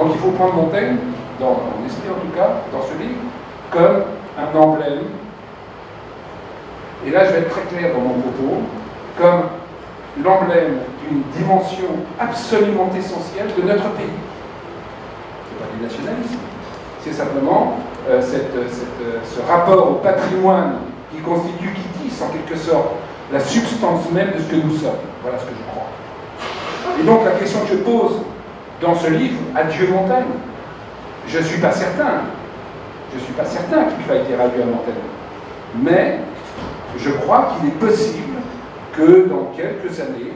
Donc il faut prendre Montaigne, dans mon esprit en tout cas, dans ce livre, comme un emblème, et là je vais être très clair dans mon propos, comme l'emblème d'une dimension absolument essentielle de notre pays. Ce n'est pas du nationalisme, c'est simplement ce rapport au patrimoine qui constitue, qui tisse en quelque sorte la substance même de ce que nous sommes. Voilà ce que je crois. Et donc la question que je pose dans ce livre, Adieu Montaigne, je ne suis pas certain qu'il faille dire adieu à Montaigne, mais je crois qu'il est possible que dans quelques années,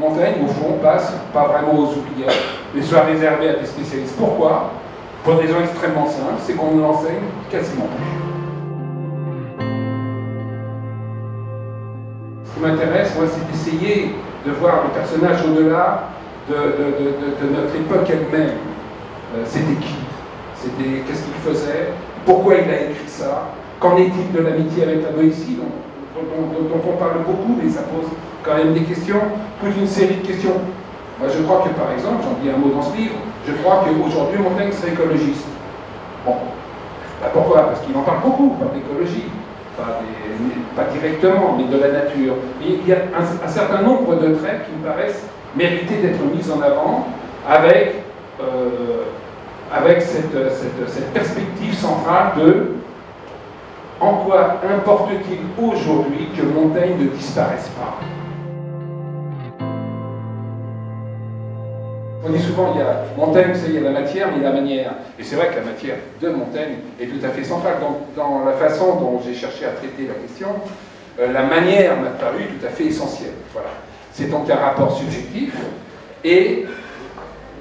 Montaigne, au fond, passe pas vraiment aux oubliettes, mais soit réservé à des spécialistes. Pourquoi? Pour des raisons extrêmement simples, c'est qu'on ne l'enseigne quasiment plus. Ce qui m'intéresse, moi, c'est d'essayer de voir le personnage au-delà de notre époque elle-même. C'était qui? Qu'est-ce qu'il faisait? Pourquoi il a écrit ça? Qu'en est-il de l'amitié avec la Boétie, dont on parle beaucoup, mais ça pose quand même des questions, toute une série de questions. Moi, je crois que, par exemple, j'en dis un mot dans ce livre, je crois qu'aujourd'hui, Montaigne serait écologiste. Bon, pourquoi? Parce qu'il en parle beaucoup, pas d'écologie, pas directement, mais de la nature. Et il y a un certain nombre de traits qui me paraissent mériter d'être mis en avant avec cette perspective centrale de en quoi importe-t-il aujourd'hui que Montaigne ne disparaisse pas? On dit souvent, il y a Montaigne, il y a la matière, mais il y a la manière. Et c'est vrai que la matière de Montaigne est tout à fait centrale. Dans la façon dont j'ai cherché à traiter la question, la manière m'a paru tout à fait essentielle. Voilà. C'est donc un rapport subjectif, et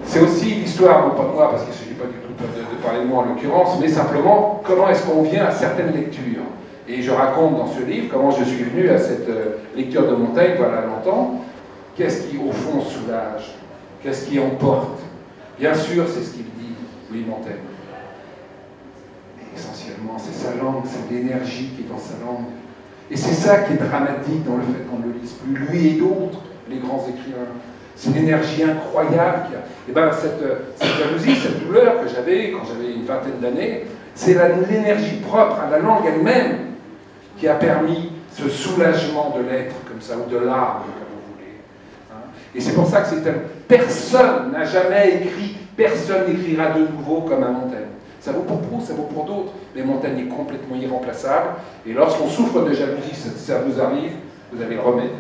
c'est aussi l'histoire, non pas de moi, parce qu'il ne s'agit pas du tout de parler de moi en l'occurrence, mais simplement comment est-ce qu'on vient à certaines lectures. Et je raconte dans ce livre comment je suis venu à cette lecture de Montaigne, voilà longtemps. Qu'est-ce qui, au fond, soulage? Qu'est-ce qui emporte? Bien sûr, c'est ce qu'il dit, oui, Montaigne. Mais essentiellement, c'est sa langue, c'est l'énergie qui est dans sa langue. Et c'est ça qui est dramatique dans le fait qu'on ne le lise plus, lui et d'autres, les grands écrivains. C'est l'énergie incroyable qu'il y a. Et bien, cette jalousie, cette douleur que j'avais quand j'avais une vingtaine d'années, c'est l'énergie propre à la langue elle-même qui a permis ce soulagement de l'être, comme ça, ou de l'âme, comme vous voulez. Hein? Et c'est pour ça que personne n'a jamais écrit, personne n'écrira de nouveau comme un Montaigne. Ça vaut pour Proust, ça vaut pour d'autres, mais Montaigne est complètement irremplaçable. Et lorsqu'on souffre de jalousie, ça vous arrive, vous avez le remède.